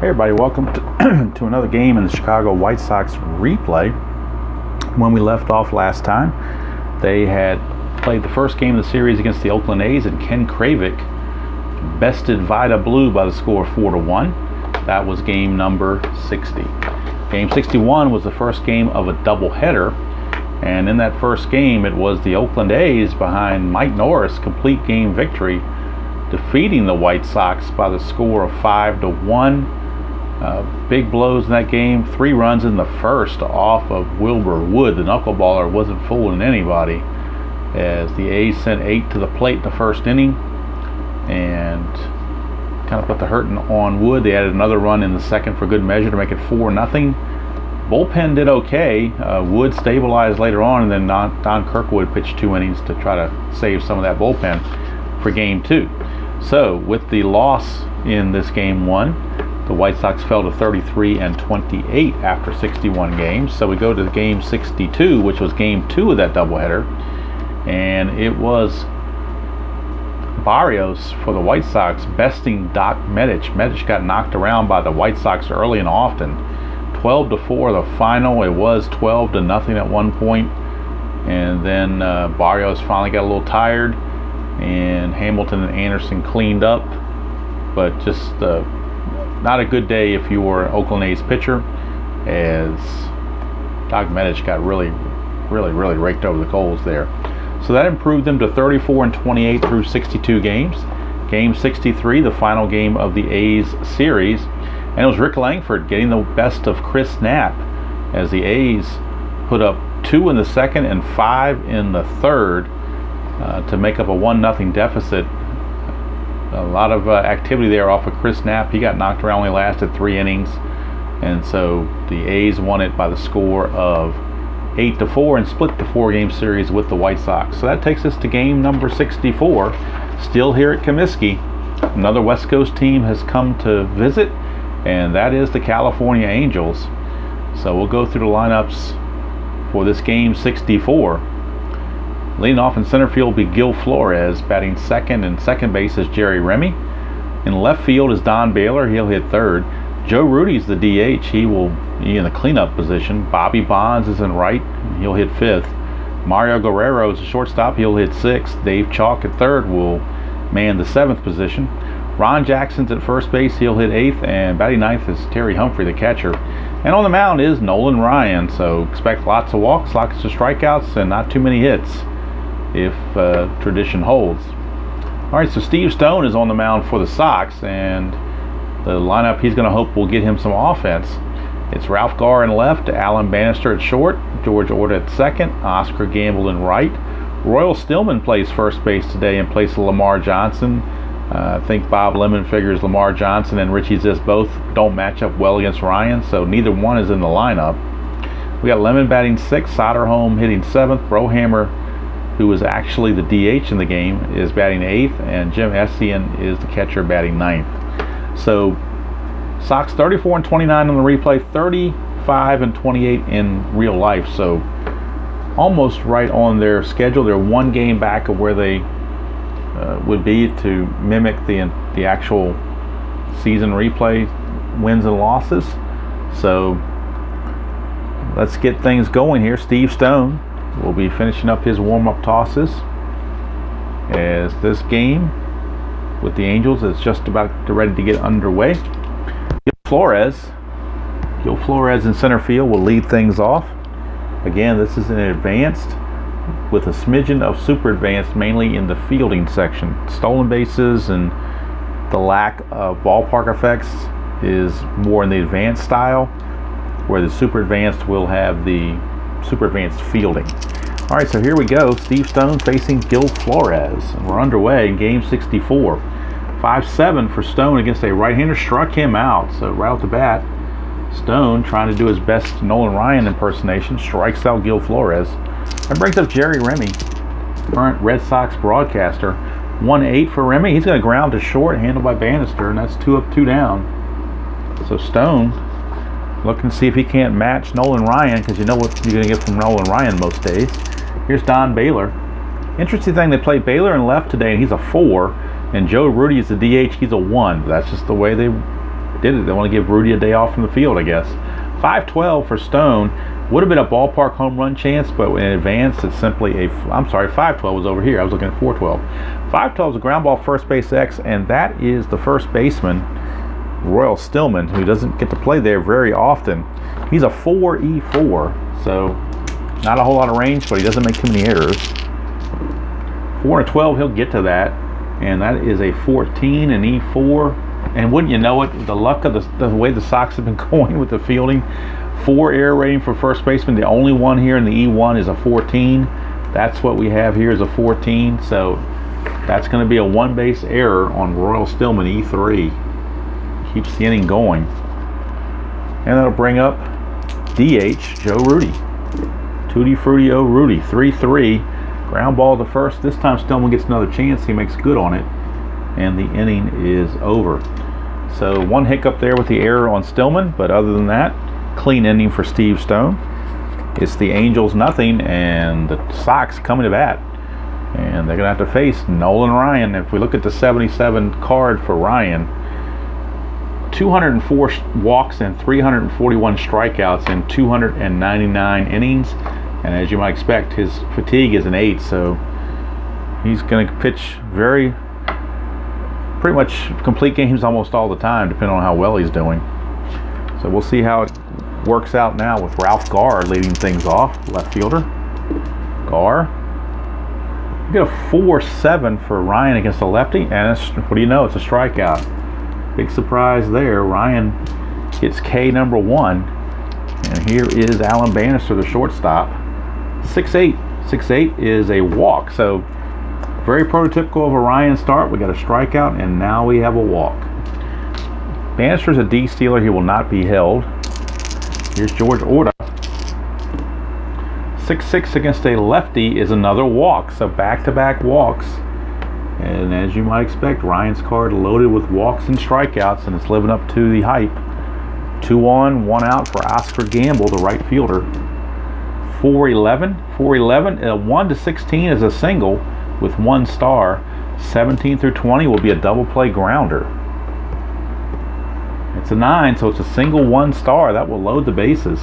Hey everybody, welcome to another game in the Chicago White Sox replay. When we left off last time, they had played the first game of the series against the Oakland A's, and Ken Kravick bested Vida Blue by the score of 4-1. That was game number 60. Game 61 was the first game of a doubleheader, and in that first game it was the Oakland A's behind Mike Norris' complete game victory, defeating the White Sox by the score of 5-1. Big blows in that game. 3 runs in the first off of Wilbur Wood. The knuckleballer wasn't fooling anybody, as the A's sent 8 to the plate in the first inning and kind of put the hurting on Wood. They added another run in the second for good measure to make it 4-0. Bullpen did okay. Wood stabilized later on, and then Don Kirkwood pitched 2 innings to try to save some of that bullpen for game 2. So with the loss in this game 1, the White Sox fell to 33-28 after 61 games. So we go to game 62, which was game 2 of that doubleheader, and it was Barrios for the White Sox besting Doc Medich. Medich got knocked around by the White Sox early and often. 12-4 the final. It was 12-0 at one point, and then Barrios finally got a little tired, and Hamilton and Anderson cleaned up, but just not a good day if you were an Oakland A's pitcher, as Doc Medich got really raked over the coals there. So that improved them to 34-28 through 62 games. Game 63, the final game of the A's series, and it was Rick Langford getting the best of Chris Knapp, as the A's put up 2 in the second and 5 in the third to make up a 1-0 deficit. A lot of activity there off of Chris Knapp. He got knocked around, only lasted 3 innings, and so the A's won it by the score of 8-4 and split the 4-game series with the White Sox. So that takes us to game number 64, still here at Comiskey. Another West Coast team has come to visit, and that is the California Angels. So we'll go through the lineups for this game 64. Leading off in center field will be Gil Flores. Batting second, and second base is Jerry Remy. In left field is Don Baylor. He'll hit third. Joe Rudy's the DH. He will be in the cleanup position. Bobby Bonds is in right. He'll hit fifth. Mario Guerrero is the shortstop. He'll hit sixth. Dave Chalk at third will man the 7th position. Ron Jackson's at first base. He'll hit 8th. And batting 9th is Terry Humphrey, the catcher. And on the mound is Nolan Ryan. So expect lots of walks, lots of strikeouts, and not too many hits, if tradition holds. All right, so Steve Stone is on the mound for the Sox, and the lineup he's going to hope will get him some offense. It's Ralph Garr in left, Alan Bannister at short, George Orta at second, Oscar Gamble in right. Royal Stillman plays first base today in place of Lamar Johnson. I think Bob Lemon figures Lamar Johnson and Richie Zisk both don't match up well against Ryan, so neither one is in the lineup. We got Lemon batting 6th, Soderholm hitting 7th, Brohammer, who is actually the DH in the game, is batting 8th, and Jim Essien is the catcher batting 9th. So Sox 34-29 on the replay, 35-28 in real life. So almost right on their schedule. They're 1 game back of where they would be to mimic the actual season replay wins and losses. So let's get things going here. Steve Stone will be finishing up his warm-up tosses, as this game with the Angels is just about ready to get underway. Gil Flores in center field will lead things off. Again, this is an advanced with a smidgen of super advanced, mainly in the fielding section. Stolen bases and the lack of ballpark effects is more in the advanced style, where the super advanced will have the super advanced fielding. All right, so here we go. Steve Stone facing Gil Flores, and we're underway in game 64. 5-7 for Stone against a right-hander, struck him out. So right off the bat, Stone, trying to do his best Nolan Ryan impersonation, strikes out Gil Flores. That brings up Jerry Remy, current Red Sox broadcaster. 1-8 for Remy. He's going to ground to short, handled by Bannister, and that's 2 up, 2 down. So Stone looking to see if he can't match Nolan Ryan, because you know what you're going to get from Nolan Ryan most days. Here's Don Baylor. Interesting thing, they played Baylor in left today, and he's a 4, and Joe Rudy is the DH. He's a 1. That's just the way they did it. They want to give Rudy a day off from the field, I guess. 5-12 for Stone. Would have been a ballpark home run chance, but in advance, it's simply a, I'm sorry, 5-12 was over here. I was looking at 4-12. 5-12 is a ground ball first base X, and that is the first baseman, Royal Stillman, who doesn't get to play there very often. He's a 4E4, so not a whole lot of range, but he doesn't make too many errors. 4-12, he'll get to that, and that is a 14, an E4. And wouldn't you know it, the luck of the way the Sox have been going with the fielding, 4 error rating for first baseman. The only one here in the E1 is a 14. That's what we have here is a 14. So that's going to be a 1 base error on Royal Stillman, E3. Keeps the inning going. And that'll bring up DH Joe Rudy. Tutti Frutti O Rudy, 3-3. Ground ball to first. This time Stillman gets another chance. He makes good on it. And the inning is over. So 1 hiccup there with the error on Stillman, but other than that, clean inning for Steve Stone. It's the Angels nothing, and the Sox coming to bat. And they're going to have to face Nolan Ryan. If we look at the 77 card for Ryan, 204 walks and 341 strikeouts in 299 innings. And as you might expect, his fatigue is an 8, so he's going to pitch pretty much complete games almost all the time, depending on how well he's doing. So we'll see how it works out now with Ralph Garr leading things off, left fielder. Garr. We get a 4-7 for Ryan against a lefty, and what do you know? It's a strikeout. Big surprise there. Ryan gets K number 1, and here is Alan Bannister, the shortstop. 6-8. 6-8 is a walk, so very prototypical of a Ryan start. We got a strikeout, and now we have a walk. Bannister's a D stealer. He will not be held. Here's George Orta. 6-6 against a lefty is another walk. So back-to-back walks. And as you might expect, Ryan's card loaded with walks and strikeouts, and it's living up to the hype. 2 on, 1 out for Oscar Gamble, the right fielder. 4-11. 4-11. 1 to 16 is a single with 1 star. 17 through 20 will be a double play grounder. It's a 9, so it's a single 1 star. That will load the bases.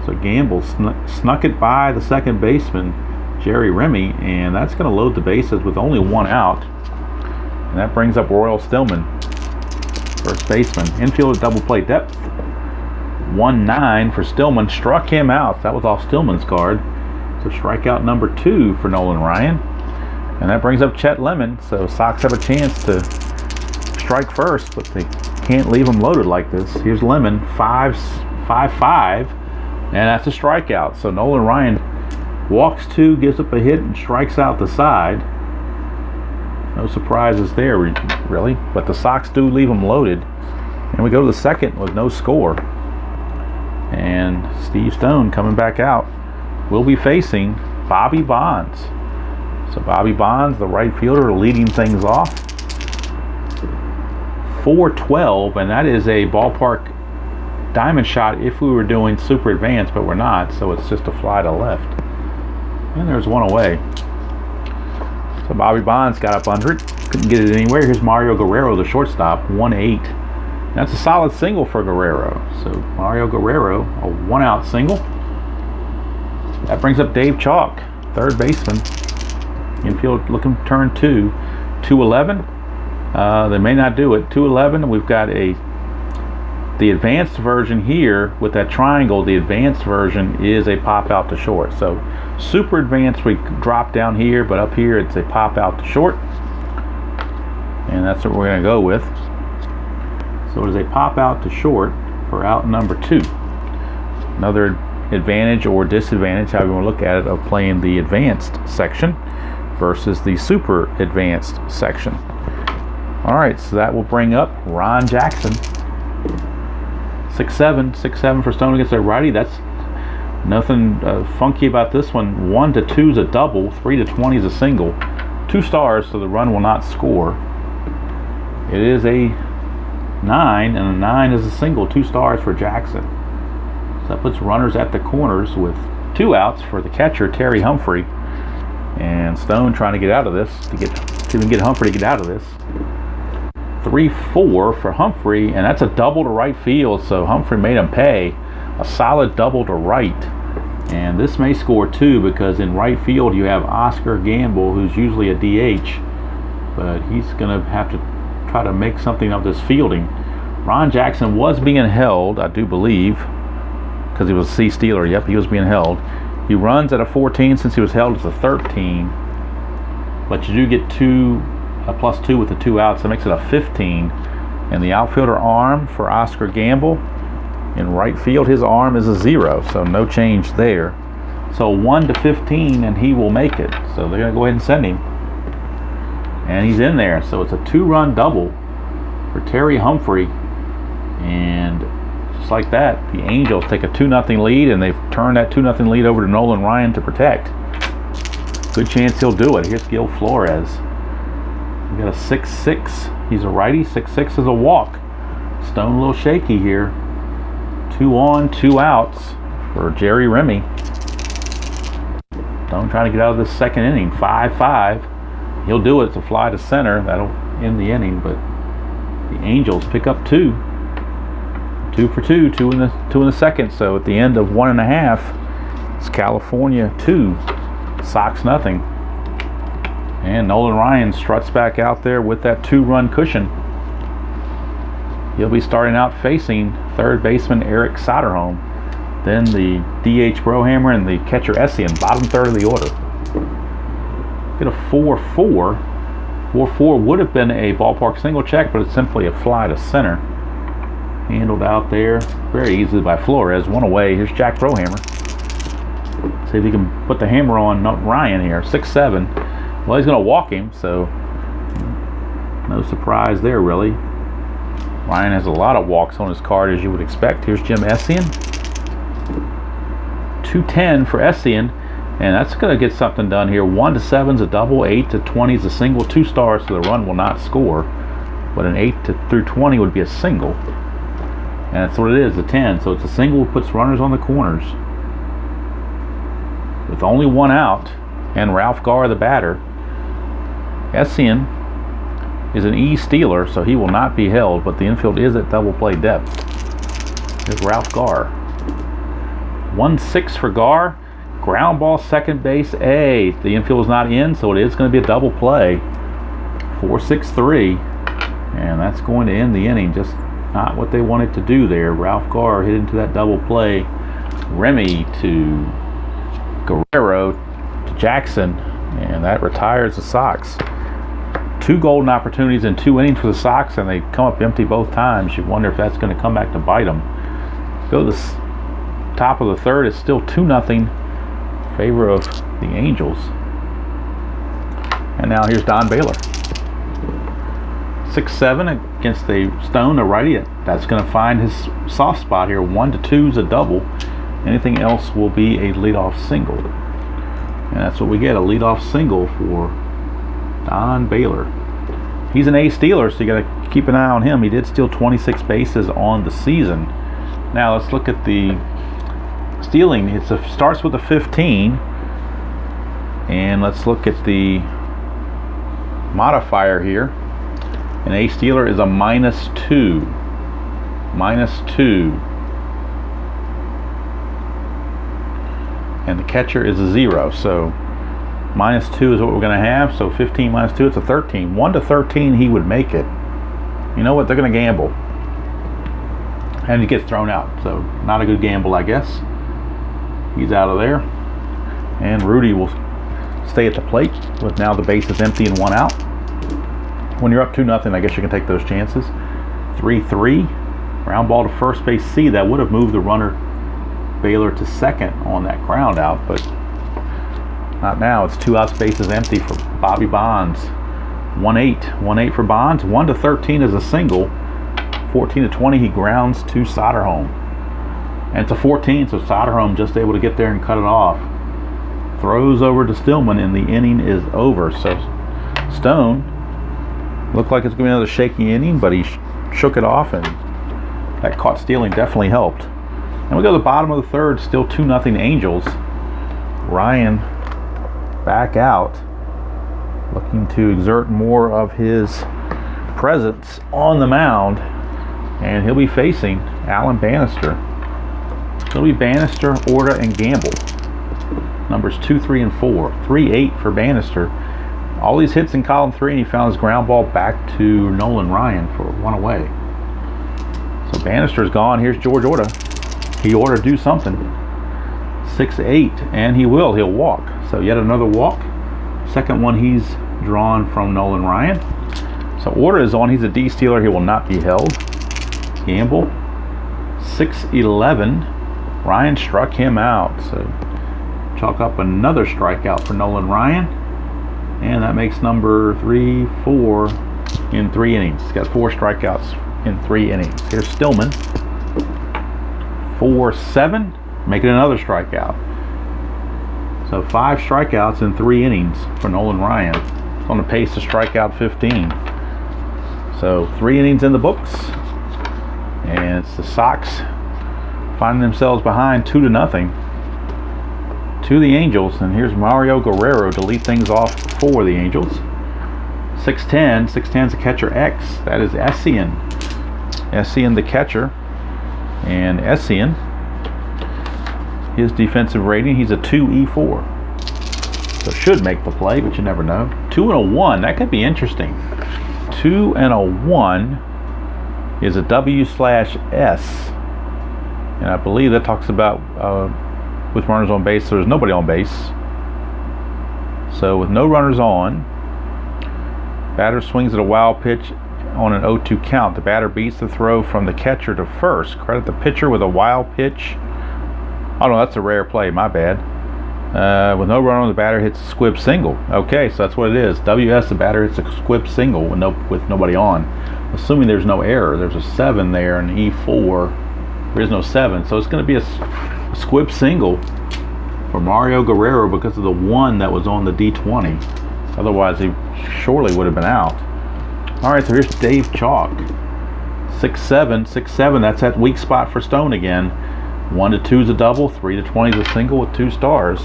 So Gamble snuck it by the second baseman, Jerry Remy, and that's going to load the bases with only 1 out. And that brings up Royal Stillman, first baseman. Infield at double play depth. 1-9 for Stillman. Struck him out. That was off Stillman's card. So strikeout number 2 for Nolan Ryan. And that brings up Chet Lemon. So Sox have a chance to strike first, but they can't leave them loaded like this. Here's Lemon, 5-5, and that's a strikeout. So Nolan Ryan walks 2, gives up a hit, and strikes out the side. No surprises there, really. But the Sox do leave them loaded. And we go to the second with no score. And Steve Stone coming back out will be facing Bobby Bonds. So Bobby Bonds, the right fielder, leading things off. 4-12, and that is a ballpark diamond shot if we were doing super advanced, but we're not, so it's just a fly to left. And there's 1 away. So Bobby Bonds got up under it, couldn't get it anywhere. Here's Mario Guerrero, the shortstop, 1-8. That's a solid single for Guerrero. So Mario Guerrero, a 1-out single. That brings up Dave Chalk, third baseman. Infield looking turn 2. 2-11. They may not do it. 2-11. We've got the advanced version here with that triangle. The advanced version is a pop out to short. So super advanced, we drop down here, but up here it's a pop out to short. And that's what we're going to go with. So it is a pop out to short for out number 2. Another advantage or disadvantage, however you want to look at it, of playing the advanced section versus the super advanced section. All right, so that will bring up Ron Jackson. 6-7 for Stone against a righty. That's nothing funky about this one. 1 to 2 is a double. 3 to 20 is a single. 2 stars, so the run will not score. It is a 9, and a 9 is a single. 2 stars for Jackson. So that puts runners at the corners with 2 outs for the catcher, Terry Humphrey. And Stone trying to get out of this, to even get Humphrey to get out of this. 3-4 for Humphrey, and that's a double to right field, so Humphrey made him pay. A solid double to right. And this may score 2 because in right field you have Oscar Gamble, who's usually a DH, but he's going to have to try to make something of this fielding. Ron Jackson was being held, I do believe, because he was a C stealer. Yep, he was being held. He runs at a 14 since he was held as a 13, but you do get a +2 with the 2 outs. That makes it a 15. And the outfielder arm for Oscar Gamble in right field, his arm is a 0, so no change there. So 1 to 15, and he will make it. So they're going to go ahead and send him. And he's in there. So it's a 2-run double for Terry Humphrey. And just like that, the Angels take a 2-0 lead, and they've turned that 2-0 lead over to Nolan Ryan to protect. Good chance he'll do it. Here's Gil Flores. We got a 6-6. He's a righty. 6-6 is a walk. Stone a little shaky here. 2 on, 2 outs for Jerry Remy. Stone trying to get out of this second inning. 5-5. He'll do it. It's a fly to center. That'll end the inning, but the Angels pick up 2. 2 for 2. 2 in the second. So at the end of 1.5, it's California 2, Sox nothing. And Nolan Ryan struts back out there with that 2-run cushion. He'll be starting out facing third baseman Eric Soderholm, then the DH Brohammer, and the catcher Essien, bottom third of the order. Get a 4-4. 4-4 would have been a ballpark single check, but it's simply a fly to center. Handled out there very easily by Flores. 1 away. Here's Jack Brohammer. See if he can put the hammer on Ryan here. 6-7. Well, he's going to walk him, so no surprise there, really. Ryan has a lot of walks on his card, as you would expect. Here's Jim Essien. 2-10 for Essien, and that's going to get something done here. 1 to 7 is a double, 8 to 20 is a single, 2 stars, so the run will not score. But an 8 through 20 would be a single. And that's what it is, a 10. So it's a single, puts runners on the corners. With only 1 out, and Ralph Garr the batter. Essien is an E stealer, so he will not be held, but the infield is at double play depth. Here's Ralph Garr. 1-6 for Garr. Ground ball, second base, A. The infield is not in, so it is going to be a double play. 4-6-3, and that's going to end the inning. Just not what they wanted to do there. Ralph Garr hit into that double play. Remy to Guerrero to Jackson, and that retires the Sox. 2 golden opportunities in 2 innings for the Sox, and they come up empty both times. You wonder if that's going to come back to bite them. Go to the top of the third. It's still 2-0 in favor of the Angels. And now here's Don Baylor. 6-7 against the Stone, a righty. That's going to find his soft spot here. 1 to 2 is a double. Anything else will be a leadoff single. And that's what we get, a leadoff single for Don Baylor. He's an A stealer, so you got to keep an eye on him. He did steal 26 bases on the season. Now let's look at the stealing. It starts with a 15, and let's look at the modifier here. An A stealer is a -2. -2. And the catcher is a 0. So -2 is what we're going to have. So 15 minus 2, it's a 13. 1 to 13, he would make it. You know what? They're going to gamble. And he gets thrown out. So not a good gamble, I guess. He's out of there. And Rudy will stay at the plate with now the base is empty and 1 out. When you're up 2-0, I guess you can take those chances. 3-3. Ground ball to first base C. That would have moved the runner Baylor to second on that ground out, but not now. It's 2 outs, bases empty for Bobby Bonds. 1-8. 1-8 for Bonds. 1 to 13 is a single. 14 to 20, he grounds to Soderholm. And it's a 14, so Soderholm just able to get there and cut it off. Throws over to Stillman, and the inning is over. So Stone looked like it's going to be another shaky inning, but he shook it off, and that caught stealing definitely helped. And we go to the bottom of the third, still 2-0 Angels. Ryan back out, looking to exert more of his presence on the mound, and he'll be facing Alan Bannister. It'll be Bannister, Orta, and Gamble. Numbers 2, 3, and 4. 3-8 for Bannister. All these hits in column 3, and he found his ground ball back to Nolan Ryan for 1 away. So Bannister's gone. Here's George Orta. He ought to do something. 6-8, and he will. He'll walk. So yet another walk. Second one he's drawn from Nolan Ryan. So Orta is on. He's a D stealer. He will not be held. Gamble. 6-11. Ryan struck him out. So chalk up another strikeout for Nolan Ryan. And that makes number 3, 4 in 3 innings. He's got 4 strikeouts in 3 innings. Here's Stillman. 4-7. Making another strikeout. So 5 strikeouts in 3 innings for Nolan Ryan. He's on the pace to strike out 15. So 3 innings in the books. And it's the Sox finding themselves behind 2-0 to the Angels. And here's Mario Guerrero to lead things off for the Angels. 6-10. 6-10 is the catcher X. That is Essien. Essien the catcher. And Essien, his defensive rating, he's a 2-E4. So should make the play, but you never know. 2-1. That could be interesting. 2-1 is a W/S. And I believe that talks about with runners on base, so there's nobody on base. So with no runners on, batter swings at a wild pitch on an 0-2 count. The batter beats the throw from the catcher to first. Credit the pitcher with a wild pitch. Oh no, that's a rare play, my bad. With no runner on, the batter hits a squib single. Okay, so that's what it is. WS, the batter hits a squib single with nobody on. Assuming there's no error. There's a 7 there, and E4. There is no 7, so it's going to be a squib single for Mario Guerrero because of the 1 that was on the D20. Otherwise, he surely would have been out. All right, so here's Dave Chalk. 6-7, 6-7. That's that weak spot for Stone again. 1-2 is a double. 3-20 is a single with 2 stars.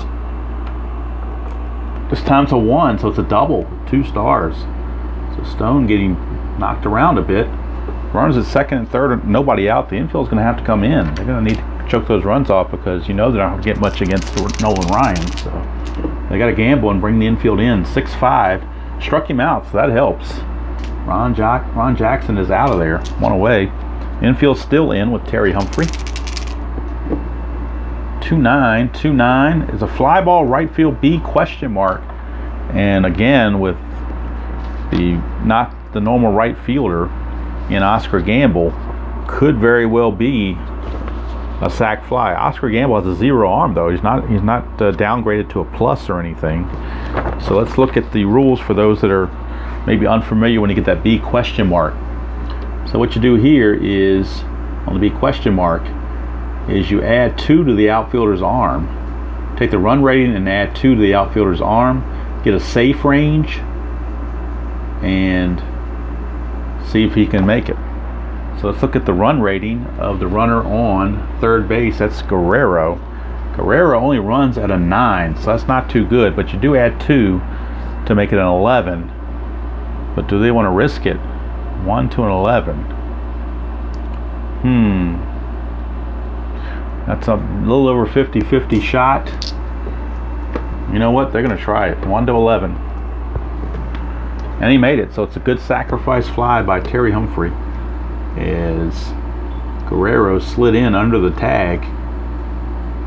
This time it's a 1, so it's a double. 2 stars. So Stone getting knocked around a bit. Runners at second and third, nobody out. The infield's going to have to come in. They're going to need to choke those runs off because you know they're not going to get much against Nolan Ryan. So they got to gamble and bring the infield in. 6-5. Struck him out, so that helps. Ron Jackson is out of there. 1 away. Infield still in with Terry Humphrey. 2-9. 2-9 is a fly ball right field B ? And again, with the not the normal right fielder in Oscar Gamble, could very well be a sac fly. Oscar Gamble has a 0 arm though. He's not downgraded to a plus or anything. So let's look at the rules for those that are maybe unfamiliar when you get that B ? So what you do here is on the B ? is you add 2 to the outfielder's arm. Take the run rating and add 2 to the outfielder's arm. Get a safe range and see if he can make it. So let's look at the run rating of the runner on third base. That's Guerrero. Guerrero only runs at a 9, so that's not too good, but you do add 2 to make it an 11. But do they want to risk it? 1 to an 11. That's a little over 50-50 shot. You know what? They're going to try it. 1 to 11. And he made it, so it's a good sacrifice fly by Terry Humphrey as Guerrero slid in under the tag.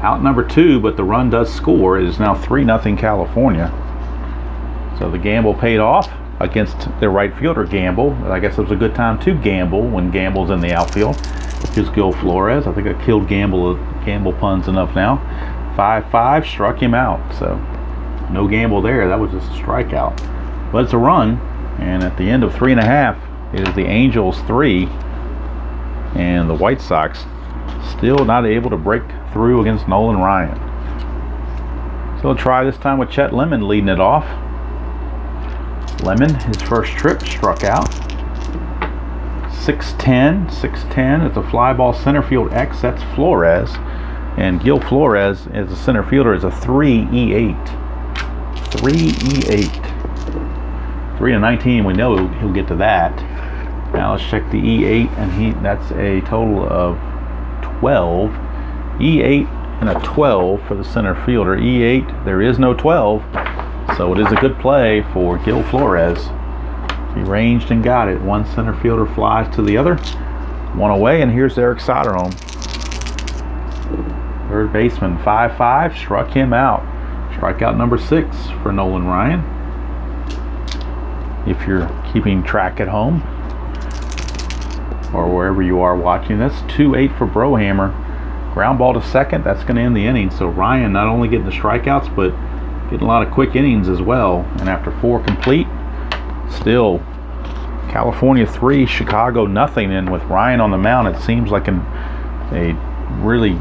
Out number 2, but the run does score. It is now 3-0 California. So the gamble paid off against their right fielder, Gamble. I guess it was a good time to gamble when Gamble's in the outfield. Here's Gil Flores. I think I killed Gamble puns enough now. 5-5, struck him out. So no gamble there. That was just a strikeout. But it's a run, and at the end of 3.5, it is the Angels 3, and the White Sox still not able to break through against Nolan Ryan. So we'll try this time with Chet Lemon leading it off. Lemon, his first trip, struck out. 6-10. 6-10 is a fly ball center field X. That's Flores. And Gil Flores, as a center fielder, is a 3-E8. 3-E8. 3-19, we know he'll get to that. Now let's check the E8, and that's a total of 12. E8 and a 12 for the center fielder. E8, there is no 12, so it is a good play for Gil Flores. He ranged and got it. One center fielder flies to the other, one away, and here's Eric Soderholm. Third baseman, 5-5, struck him out. Strikeout number 6 for Nolan Ryan. If you're keeping track at home or wherever you are watching this, 2-8 for Brohammer. Ground ball to second, that's going to end the inning. So Ryan not only getting the strikeouts, but getting a lot of quick innings as well. And after 4 complete, still California 3, Chicago nothing. And with Ryan on the mound, it seems like a really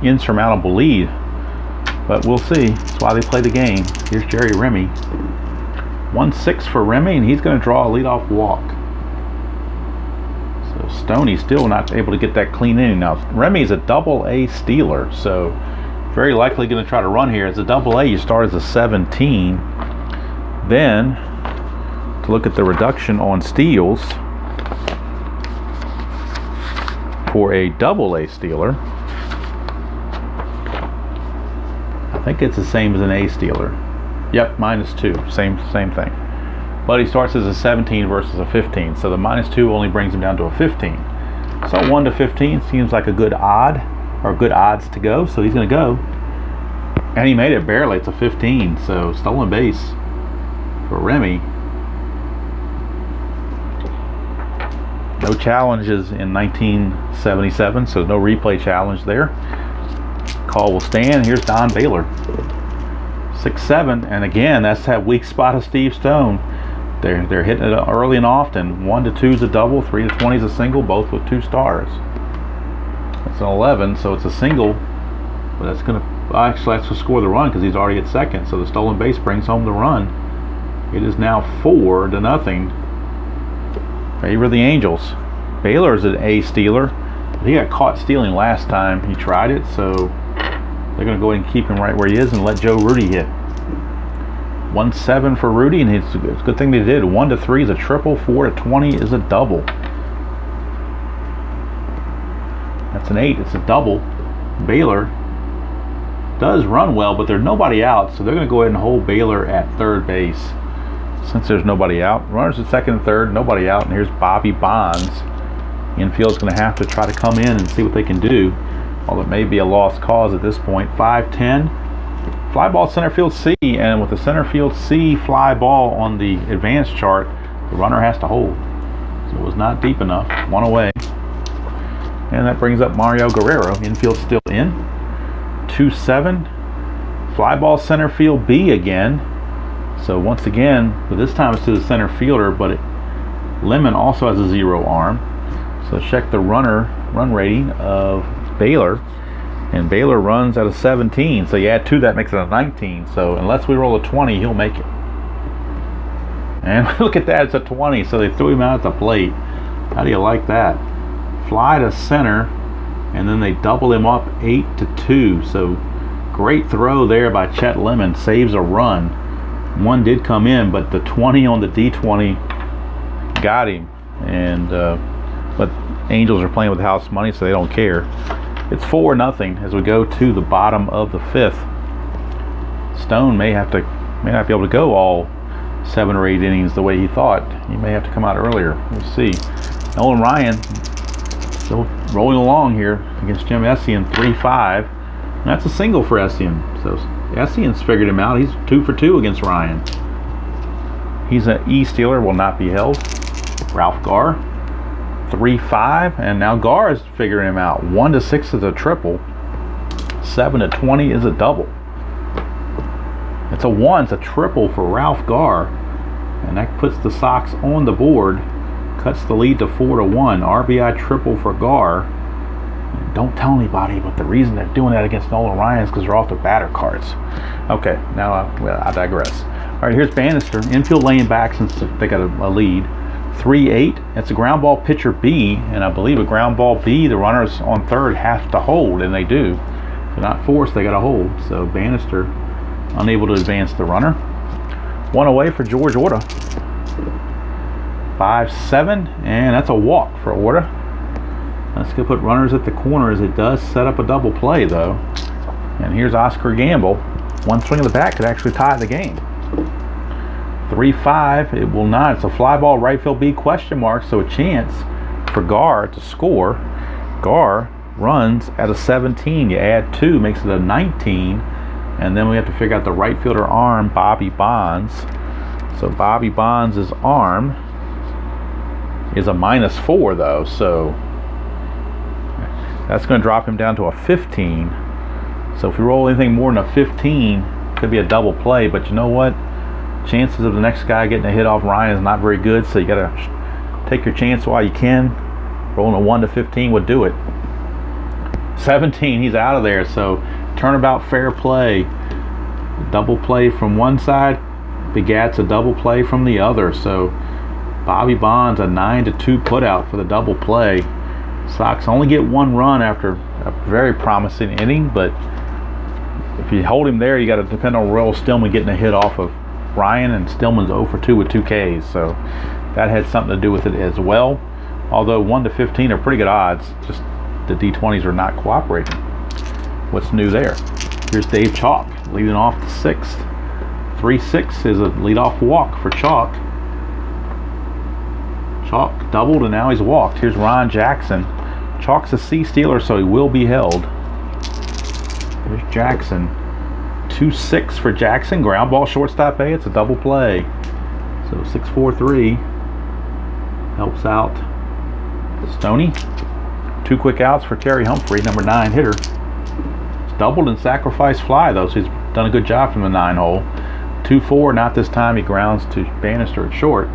insurmountable lead. But we'll see. That's why they play the game. Here's Jerry Remy. 1-6 for Remy, and he's going to draw a leadoff walk. So Stoney still not able to get that clean inning. Now Remy is a double-A stealer, so very likely going to try to run here. As a double-A, you start as a 17. Then to look at the reduction on steals for a double-A stealer, I think it's the same as an A stealer. Yep, -2, same thing. But he starts as a 17 versus a 15, so the -2 only brings him down to a 15. So 1 to 15 seems like a good odd, or good odds to go, so he's going to go. And he made it barely. It's a 15, so stolen base for Remy. No challenges in 1977, so no replay challenge there. Call will stand. Here's Don Baylor. 6-7, and again, that's that weak spot of Steve Stone. They're hitting it early and often. 1 to 2 is a double, 3 to 20 is a single, both with 2 stars. That's an 11, so it's a single, but that's going to actually that's to score the run because he's already at second. So the stolen base brings home the run. It is now 4-0. Favor the Angels. Baylor's an A stealer. He got caught stealing last time he tried it, so they're going to go ahead and keep him right where he is and let Joe Rudy hit. 1-7 for Rudy, and it's a good thing they did. 1 to 3 is a triple, 4 to 20 is a double. That's an 8, it's a double. Baylor does run well, but there's nobody out, so they're going to go ahead and hold Baylor at third base. Since there's nobody out, runners at second and third, nobody out, and here's Bobby Bonds. Infield's going to have to try to come in and see what they can do, although it may be a lost cause at this point. 5-10. Fly ball center field C, and with the center field C fly ball on the advanced chart, the runner has to hold. So it was not deep enough. 1 away. And that brings up Mario Guerrero. Infield still in. 2-7. Fly ball center field B again. So once again, but this time it's to the center fielder, but Lemon also has a 0 arm. So check the run rating of Baylor. And Baylor runs at a 17, so you add 2, that makes it a 19. So unless we roll a 20, he'll make it. And look at that, it's a 20, so they threw him out at the plate. How do you like that? Fly to center, and then they double him up 8-2. So great throw there by Chet Lemon, saves a run. 1 did come in, but the 20 on the D20 got him. And but Angels are playing with house money, so they don't care. It's 4-0 as we go to the bottom of the 5th. Stone may not be able to go all 7 or 8 innings the way he thought. He may have to come out earlier. We'll see. Nolan Ryan still rolling along here against Jim Essien, 3-5. And that's a single for Essien. So Essien's figured him out. He's 2 for 2 against Ryan. He's an E stealer, will not be held. Ralph Garr. 3-5, and now Garr is figuring him out. 1 to 6 is a triple, 7 to 20 is a double. It's a 1, it's a triple for Ralph Garr, and that puts the Sox on the board, cuts the lead to 4-1. RBI triple for Garr. Don't tell anybody, but the reason they're doing that against Nolan Ryan is because they're off their batter cards. Okay, now I digress. All right, here's Bannister. Infield laying back since they got a lead. 3-8. It's a ground ball pitcher B, and I believe a ground ball B, the runners on third have to hold, and they do. They're not forced, they got to hold. So Bannister unable to advance the runner. 1 away for George Orta. 5-7, and that's a walk for order. Let's go put runners at the corners. It does set up a double play though. And here's Oscar Gamble. One swing of the bat could actually tie the game. 3-5, it will not. It's a fly ball right field B question mark, so a chance for Gar to score. Gar runs at a 17. You add 2, makes it a 19. And then we have to figure out the right fielder arm, Bobby Bonds. So Bobby Bonds' arm is a -4 though, so that's going to drop him down to a 15. So if we roll anything more than a 15, it could be a double play. But you know what? Chances of the next guy getting a hit off Ryan is not very good. So you got to take your chance while you can. Rolling a 1 to 15 would do it. 17, he's out of there. So turnabout fair play. Double play from one side begats a double play from the other. So Bobby Bonds a 9-2 putout for the double play. Sox only get 1 run after a very promising inning, but if you hold him there, you got to depend on Royal Stillman getting a hit off of Ryan, and Stillman's 0 for 2 with 2 Ks, so that had something to do with it as well. Although 1 to 15 are pretty good odds, just the D20s are not cooperating. What's new there? Here's Dave Chalk leading off the 6th. 3-6 is a leadoff walk for Chalk. Chalk doubled and now he's walked. Here's Ron Jackson. Chalk's a C stealer, so he will be held. Here's Jackson. 2-6 for Jackson. Ground ball shortstop A. It's a double play. So 6-4-3 helps out Stoney. 2 quick outs for Terry Humphrey, number 9 hitter. It's doubled and sacrifice fly though, so he's done a good job from the 9 hole. 2-4, not this time. He grounds to Bannister at short.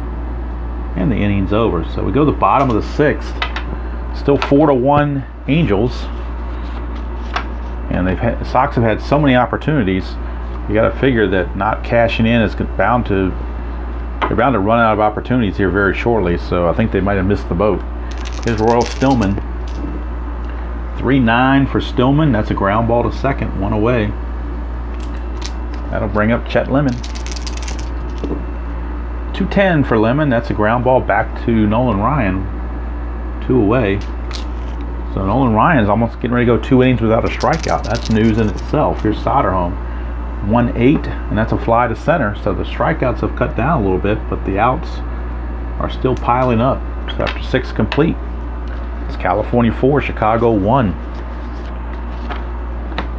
And the inning's over. So we go to the bottom of the 6th. Still 4-1 Angels. And Sox have had so many opportunities. You got to figure that not cashing in is bound to run out of opportunities here very shortly. So I think they might have missed the boat. Here's Royal Stillman. 3-9 for Stillman. That's a ground ball to second, 1 away. That'll bring up Chet Lemon. 2-10 for Lemon. That's a ground ball back to Nolan Ryan. 2 away. So Nolan Ryan's almost getting ready to go 2 innings without a strikeout. That's news in itself. Here's Soderholm. 1-8, and that's a fly to center. So the strikeouts have cut down a little bit, but the outs are still piling up. So after 6 complete, it's California 4, Chicago 1.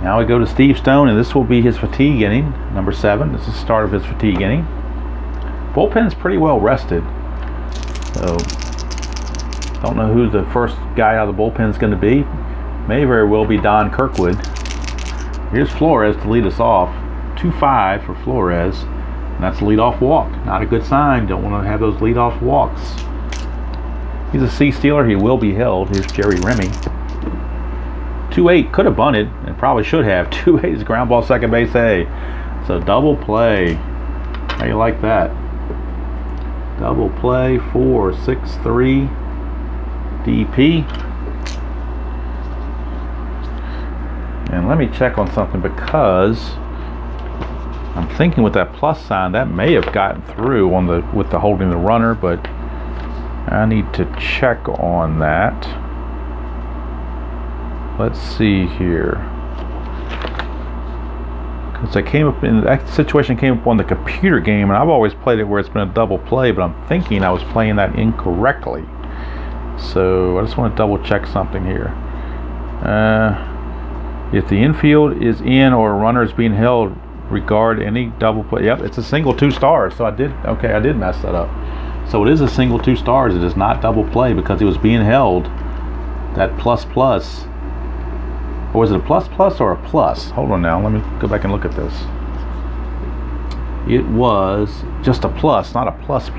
Now we go to Steve Stone, and this will be his fatigue inning, number 7. This is the start of his fatigue inning. Bullpen's pretty well rested, so don't know who the first guy out of the bullpen is going to be. May very well be Don Kirkwood. Here's Flores to lead us off. 2-5 for Flores, and that's a leadoff walk. Not a good sign. Don't want to have those leadoff walks. He's a C stealer. He will be held. Here's Jerry Remy. 2-8 could have bunted and probably should have. 2-8 is ground ball second base A. So double play. How you like that? Double play, 4-6-3 DP. And let me check on something, because I'm thinking with that plus sign that may have gotten through on with the holding the runner, but I need to check on that. Let's see here. Because I came up in that situation, came up on the computer game, and I've always played it where it's been a double play, but I'm thinking I was playing that incorrectly. So I just want to double check something here. If the infield is in or a runner is being held, regard any double play. Yep, it's a single 2 stars. So I did mess that up. So it is a single 2 stars. It is not double play because it was being held. That plus. Or was it a plus or a plus? Hold on now. Let me go back and look at this. It was just a plus, not a plus.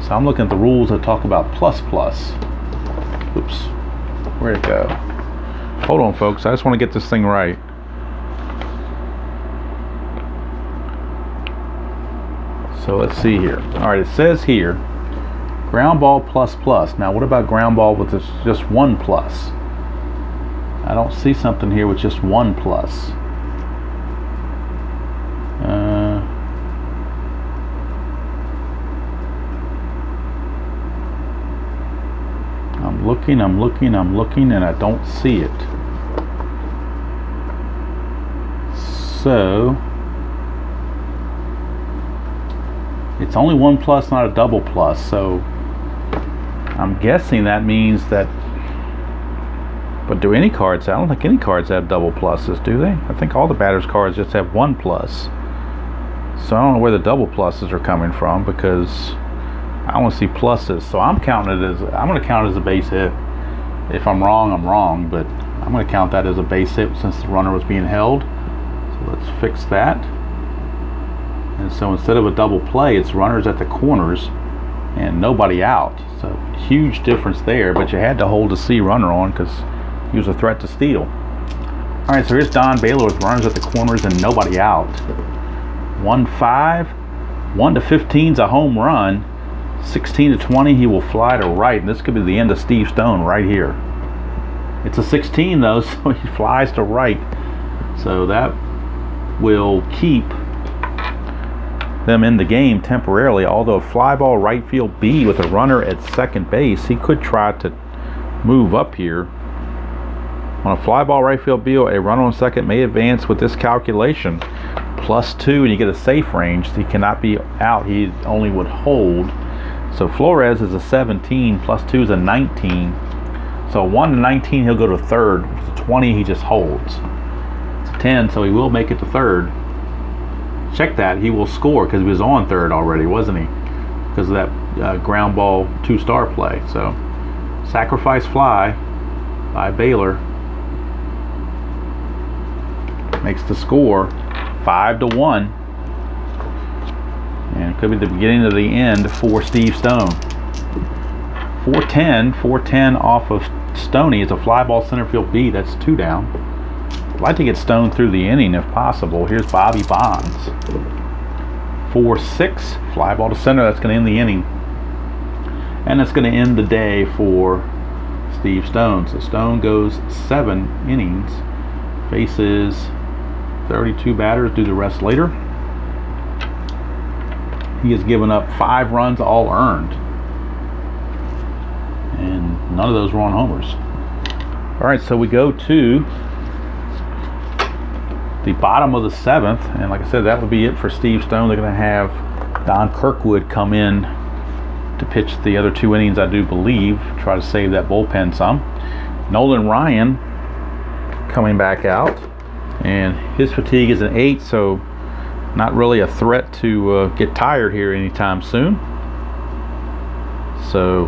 So I'm looking at the rules that talk about plus. Oops. Where'd it go? Hold on, folks. I just want to get this thing right. So let's see here. All right, it says here, ground ball plus. Now, what about ground ball with just 1 plus? I don't see something here with just 1 plus. looking, and I don't see it. So it's only 1 plus, not a double plus. So I'm guessing that means that. But do any cards? I don't think any cards have double pluses, do they? I think all the batter's cards just have 1 plus. So I don't know where the double pluses are coming from, because I only see pluses. So I'm counting it as, I'm going to count it as a base hit. If I'm wrong, I'm wrong, but I'm going to count that as a base hit since the runner was being held. So let's fix that. And so instead of a double play, it's runners at the corners and nobody out. So huge difference there, but you had to hold the C runner on because he was a threat to steal. All right, so here's Don Baylor with runners at the corners and nobody out. 1-5, 1 to 15 is a home run. 16 to 20, he will fly to right, and this could be the end of Steve Stone right here. It's a 16 though, so he flies to right. So that will keep them in the game temporarily. Although a fly ball right field B with a runner at second base, he could try to move up here. On a fly ball right field B, a runner on second may advance with this calculation. +2, and you get a safe range. He cannot be out. He only would hold. So Flores is a 17, +2 is a 19. So 1 to 19, he'll go to third. If it's 20, he just holds. It's a 10, so he will make it to third. Check that, he will score because he was on third already, wasn't he? Because of that ground ball 2-star play. So sacrifice fly by Baylor makes the score 5-1. And it could be the beginning of the end for Steve Stone. 410 off of Stoney. It's a fly ball center field B. That's 2 down. I'd like to get Stone through the inning if possible. Here's Bobby Bonds. 4-6, fly ball to center. That's going to end the inning. And that's going to end the day for Steve Stone. So Stone goes 7 innings, faces 32 batters, do the rest later. He has given up 5 runs, all earned. And none of those were on homers. All right, so we go to the bottom of the 7th, and like I said, that would be it for Steve Stone. They're going to have Don Kirkwood come in to pitch the other 2 innings, I do believe, try to save that bullpen some. Nolan Ryan coming back out, and his fatigue is an 8, so not really a threat to get tired here anytime soon. So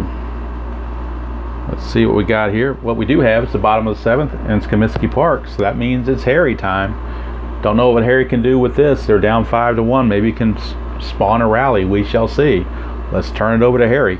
let's see what we got here. What we do have is the bottom of the 7th, and it's Comiskey Park, so that means it's Harry time. Don't know what Harry can do with this. They're down 5-1. Maybe he can spawn a rally. We shall see. Let's turn it over to Harry.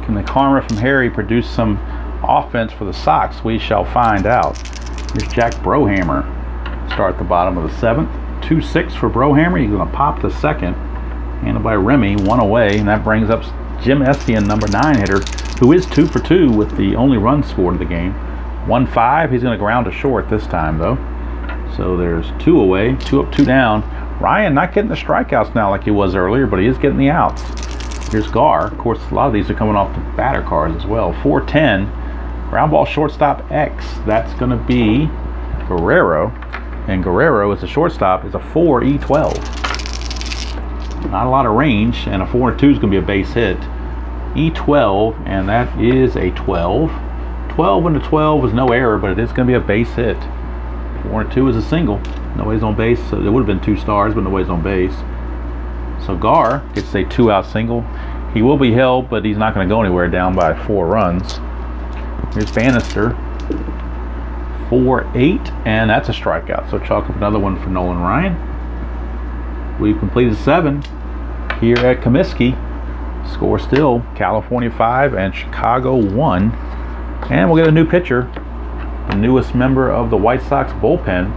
Can the karma from Harry produce some offense for the Sox? We shall find out. Here's Jack Brohammer. Start the bottom of the 7th. 2-6 for Brohammer. He's going to pop the 2nd. Handled by Remy, 1 away, and that brings up Jim Estienne, number 9 hitter, who is 2 for 2 with the only run scored of the game. 1-5. He's going to ground to short this time, though. So there's 2 away, 2 up, 2 down. Ryan not getting the strikeouts now like he was earlier, but he is getting the outs. Here's Gar. Of course, a lot of these are coming off the batter cards as well. 4-10. Ground ball shortstop X. That's going to be Guerrero. And Guerrero, as a shortstop, is a 4 E12. Not a lot of range, and a 4-2 is going to be a base hit. E12, and that is a 12. 12 into 12 was no error, but it is going to be a base hit. 4-2 is a single. Nobody's on base, so there would have been 2 stars, but nobody's on base. So Gar gets a 2-out single. He will be held, but he's not going to go anywhere, down by 4 runs. Here's Bannister, 4-8, and that's a strikeout. So chalk up another one for Nolan Ryan. We've completed 7 here at Comiskey. Score still California 5 and Chicago 1. And we'll get a new pitcher, the newest member of the White Sox bullpen.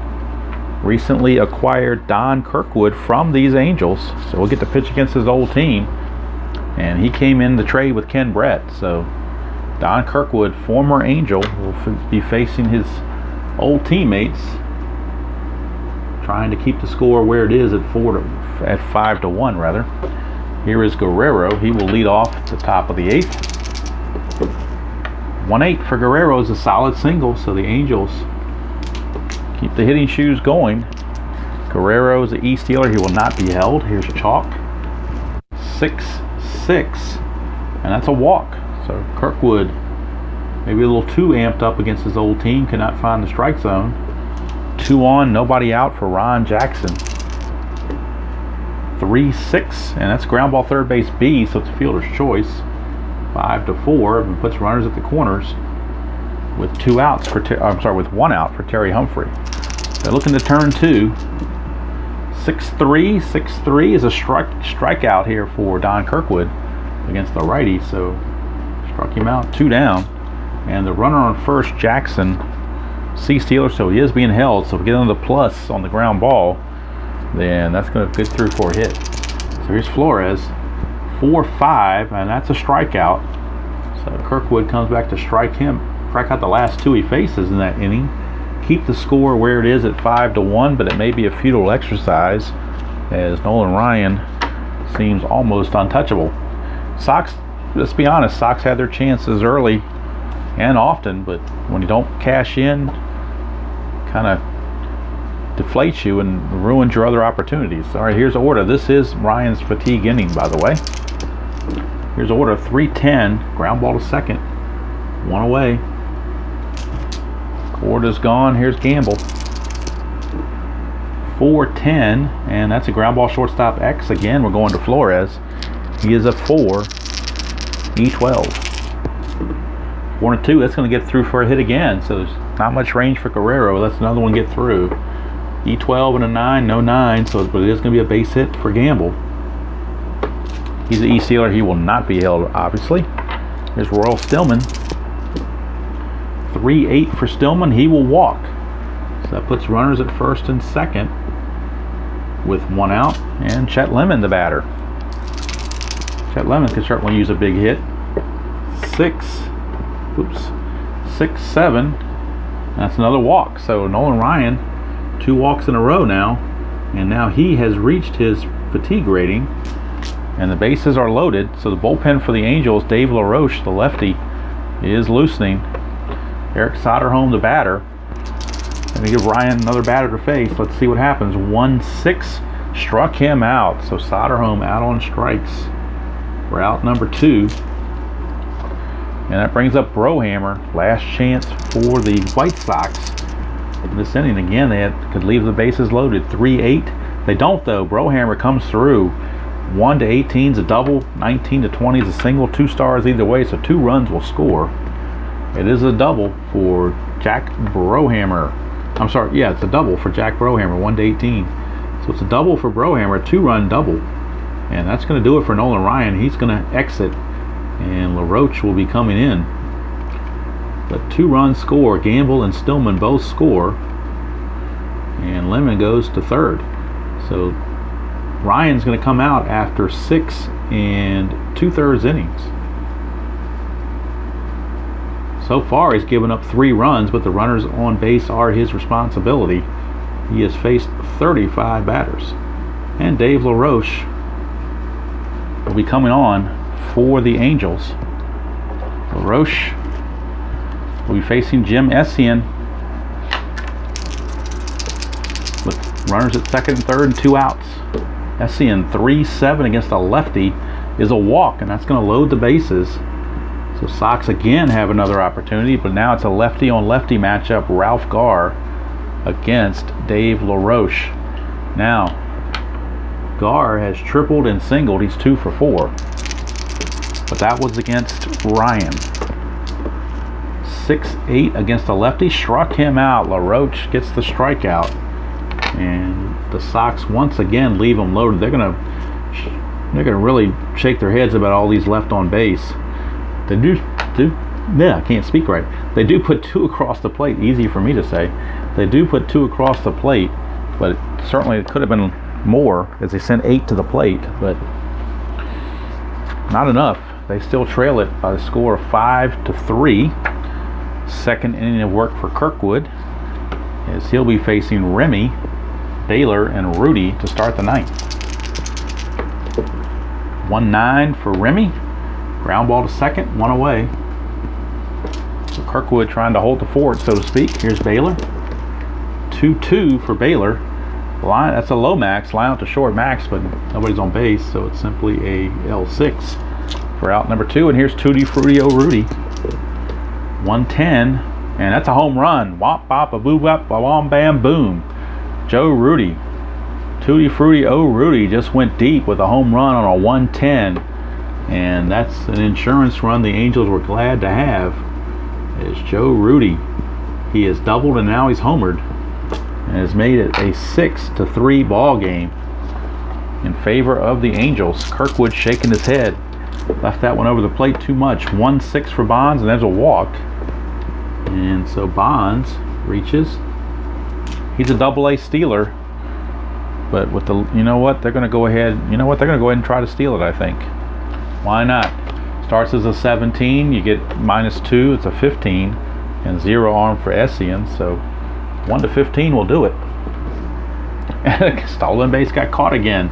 Recently acquired Don Kirkwood from these Angels, so we'll get to pitch against his old team. And he came in the trade with Ken Brett, so Don Kirkwood, former Angel, will be facing his old teammates, trying to keep the score where it is at 5-1 rather. Here is Guerrero. He will lead off at the top of the 8th. 1-8 for Guerrero is a solid single, so the Angels keep the hitting shoes going. Guerrero is an E-stealer. He will not be held. Here's a chalk. 6-6, and that's a walk. So Kirkwood, maybe a little too amped up against his old team, cannot find the strike zone. 2 on, nobody out for Ron Jackson. 3-6, and that's ground ball third base B, so it's a fielder's choice. 5-4, and puts runners at the corners with 2 outs for with 1 out for Terry Humphrey. They're looking to turn 2. 6-3 is a strikeout here for Don Kirkwood against the righty, so struck him out, 2 down. And the runner on first, Jackson, C-stealer, so he is being held. So if we get on the plus on the ground ball, then that's going to get through for a hit. So here's Flores, 4-5, and that's a strikeout. So Kirkwood comes back to strike out the last 2 he faces in that inning. Keep the score where it is at 5-1, but it may be a futile exercise as Nolan Ryan seems almost untouchable. Sox, let's be honest, Sox had their chances early and often, but when you don't cash in, kind of deflates you and ruins your other opportunities. All right, here's order. This is Ryan's fatigue inning, by the way. Here's order. 3-10, ground ball to second, 1 away. Order's gone. Here's Gamble. 4-10, and that's a ground ball shortstop X. Again, we're going to Flores. He is a 4, E12. 4-2, that's going to get through for a hit again, so there's not much range for Guerrero. That's another one get through. E12 and a 9, no 9, so but it is going to be a base hit for Gamble. He's an E-stealer. He will not be held, obviously. Here's Royal Stillman. 3-8 for Stillman. He will walk. So that puts runners at first and second with 1 out. And Chet Lemon, the batter. Chet Lemon can certainly use a big hit. 6-7. That's another walk. So Nolan Ryan, 2 walks in a row now. And now he has reached his fatigue rating. And the bases are loaded. So the bullpen for the Angels, Dave LaRoche, the lefty, is loosening. Eric Soderholm, the batter. Let me give Ryan another batter to face. Let's see what happens. 1-6 struck him out. So Soderholm out on strikes. We're out number 2. And that brings up Brohammer. Last chance for the White Sox in this inning. Again, they could leave the bases loaded. 3-8. They don't, though. Brohammer comes through. 1-18 is a double. 19-20 is a single. 2 stars either way, so 2 runs will score. It is a double for Jack Brohammer. I'm sorry, yeah, it's a double for Jack Brohammer, 1-18. So it's a double for Brohammer, a 2-run double. And that's going to do it for Nolan Ryan. He's going to exit, and LaRoche will be coming in. But 2-run score. Gamble and Stillman both score. And Lemon goes to third. So Ryan's going to come out after 6 2/3 innings. So far, he's given up 3 runs, but the runners on base are his responsibility. He has faced 35 batters. And Dave LaRoche will be coming on for the Angels. LaRoche will be facing Jim Essien with runners at second and third and 2 outs. Essien, 3-7 against a lefty, is a walk, and that's going to load the bases. So Sox again have another opportunity, but now it's a lefty on lefty matchup. Ralph Garr against Dave LaRoche. Now Gar has tripled and singled. He's 2 for 4. But that was against Ryan. 6-8 against a lefty. Struck him out. LaRoche gets the strikeout. And the Sox once again leave them loaded. They're gonna really shake their heads about all these left on base. They do I can't speak right. They do put 2 across the plate. Easy for me to say. They do put 2 across the plate, but certainly it could have been more as they sent 8 to the plate, but not enough. They still trail it by the score of 5-3. Second inning of work for Kirkwood, as he'll be facing Remy, Baylor, and Rudy to start the ninth. 1-9 for Remy. Ground ball to second, 1 away. So Kirkwood trying to hold the fort, so to speak. Here's Baylor. 2-2 for Baylor. Line, that's a low max, line out to short max, but nobody's on base, so it's simply a L6 for out number 2. And here's Tutti Frutti Rudy. 110, and that's a home run. Wop bop a boo bop a wom bam boom. Joe Rudy. Tutti Frutti Rudy just went deep with a home run on a 110, and that's an insurance run the Angels were glad to have. Is Joe Rudy. He has doubled and now he's homered, and has made it a 6-3 ball game in favor of the Angels. Kirkwood shaking his head. Left that one over the plate too much. 1-6 for Bonds, and there's a walk. And so Bonds reaches. He's a double-A stealer. But with the, you know what, they're going to go ahead. You know what, they're going to go ahead and try to steal it, I think. Why not? Starts as a 17. You get -2. It's a 15. And 0 arm for Essien. So 1-15 will do it. And stolen base got caught again.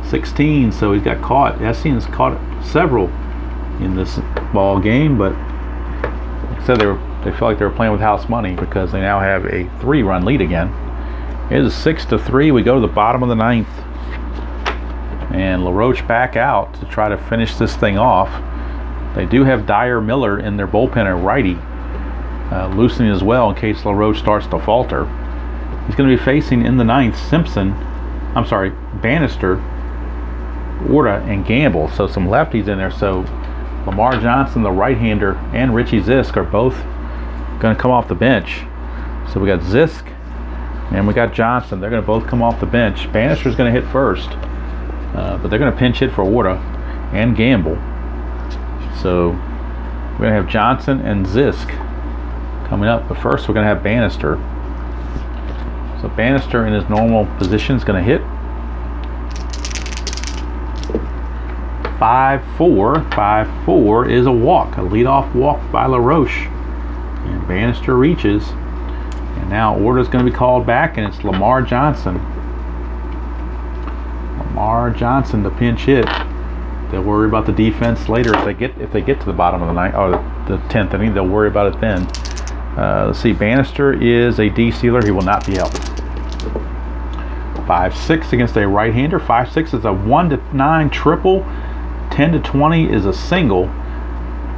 16, so he's got caught. Essien's caught several in this ball game, but like I said, they felt like they were playing with house money because they now have a 3-run lead again. It is 6-3. We go to the bottom of the 9th, and LaRoche back out to try to finish this thing off. They do have Dyer Miller in their bullpen at righty, loosening as well in case LaRoche starts to falter. He's going to be facing in the 9th Bannister, Orta, and Gamble. So some lefties in there. So Lamar Johnson, the right-hander, and Richie Zisk are both going to come off the bench. So we got Zisk and we got Johnson. They're going to both come off the bench. Bannister's going to hit first, but they're going to pinch hit for Orta and Gamble. So we're going to have Johnson and Zisk coming up. But first we're going to have Bannister. So Bannister in his normal position is going to hit. 5-4. 5-4 is a walk, a leadoff walk by LaRoche. And Bannister reaches. And now Orta's going to be called back, and it's Lamar Johnson. Lamar Johnson to pinch hit. They'll worry about the defense later if they get to the bottom of the 9th or the 10th inning. They'll worry about it then. Let's see. Bannister is a D-sealer. He will not be held. 5-6 against a right-hander. 5-6 is a 1-9 triple. 10-20 is a single.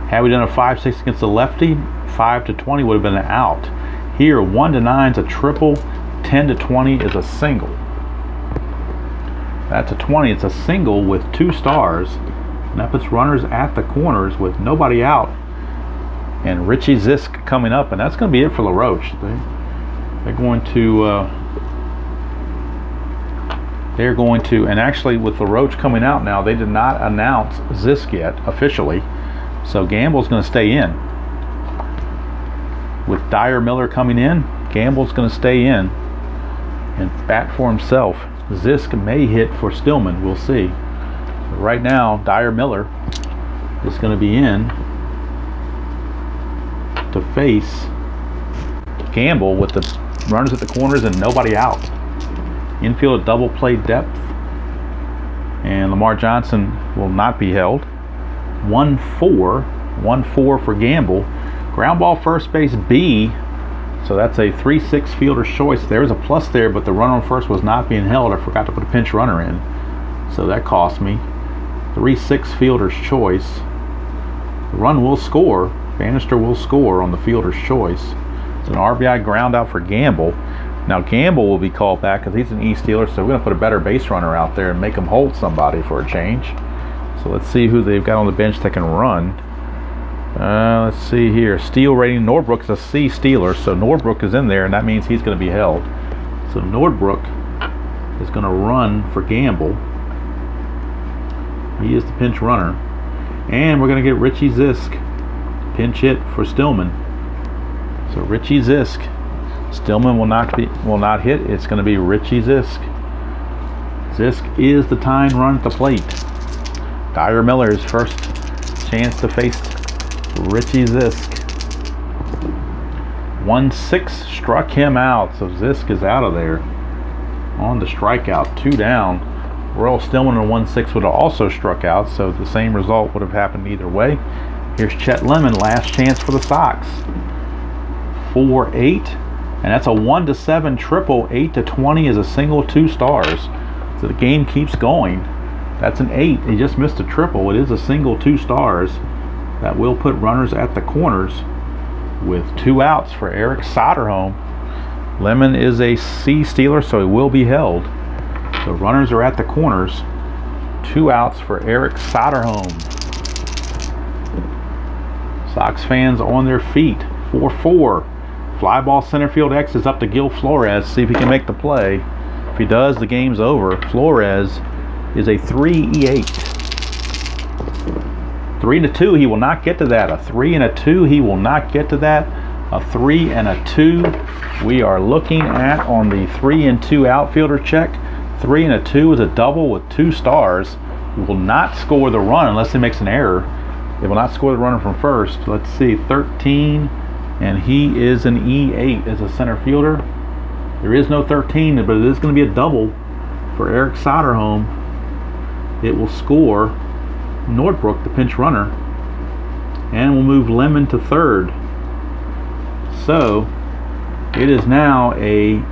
Had we done a 5-6 against the lefty, 5-20 would have been an out. Here, 1-9 is a triple. 10-20 is a single. That's a 20. It's a single with 2 stars. And that puts runners at the corners with nobody out. And Richie Zisk coming up, and that's going to be it for LaRoche. They're going to, and actually with LaRoche coming out now, they did not announce Zisk yet officially. So Gamble's going to stay in. With Dyer Miller coming in, Gamble's going to stay in and bat for himself. Zisk may hit for Stillman. We'll see. But right now, Dyer Miller is going to be in to face Gamble with the runners at the corners and nobody out. Infield at double play depth, and Lamar Johnson will not be held. 1-4 for Gamble. Ground ball first base B, so that's a 3-6 fielder's choice. There's a plus there, but the runner on first was not being held. I forgot to put a pinch runner in, so that cost me. 3-6 fielder's choice. The run will score. Bannister will score on the fielder's choice. It's an RBI ground out for Gamble. Now Gamble will be called back because he's an E stealer, so we're going to put a better base runner out there and make him hold somebody for a change. So let's see who they've got on the bench that can run. Let's see here. Steal rating. Nordbrook's a C stealer, so Nordbrook is in there, and that means he's going to be held. So Nordbrook is going to run for Gamble. He is the pinch runner. And we're going to get Richie Zisk. Pinch hit for Stillman. So Richie Zisk. Stillman will not hit. It's going to be Richie Zisk. Zisk is the tying run at the plate. Dyer Miller's first chance to face Richie Zisk. 1-6 struck him out, so Zisk is out of there on the strikeout. 2 down. Royal Stillman in 1-6 would have also struck out, so the same result would have happened either way. Here's Chet Lemon, last chance for the Sox. 4-8, and that's a 1-7 triple. 8-20 is a single, 2 stars. So the game keeps going. That's an 8. He just missed a triple. It is a single, 2 stars. That will put runners at the corners with 2 outs for Eric Soderholm. Lemon is a C stealer, so he will be held. So runners are at the corners. 2 outs for Eric Soderholm. Sox fans on their feet. 4-4. Fly ball center field X is up to Gil Flores. See if he can make the play. If he does, the game's over. Flores is a 3 E8. 3-2, he will not get to that. A 3-2, he will not get to that. A 3-2, we are looking at on the 3-2 outfielder check. 3-2 is a double with 2 stars. He will not score the run unless he makes an error. They will not score the runner from first. Let's see, 13, and he is an E8 as a center fielder. There is no 13, but it is going to be a double for Eric Soderholm. It will score Nordbrook, the pinch runner, and we'll move Lemon to third. So it is now a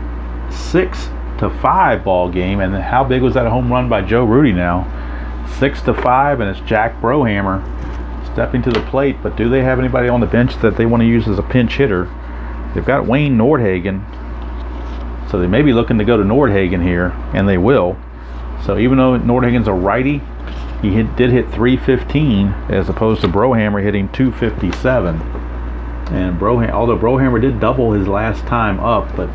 6-5 ball game. And how big was that home run by Joe Rudy now? 6-5, and it's Jack Brohammer stepping to the plate. But do they have anybody on the bench that they want to use as a pinch hitter? They've got Wayne Nordhagen, so they may be looking to go to Nordhagen here, and they will. So even though Nordhagen's a righty, he did hit 315 as opposed to Brohammer hitting 257. And although Brohammer did double his last time up, but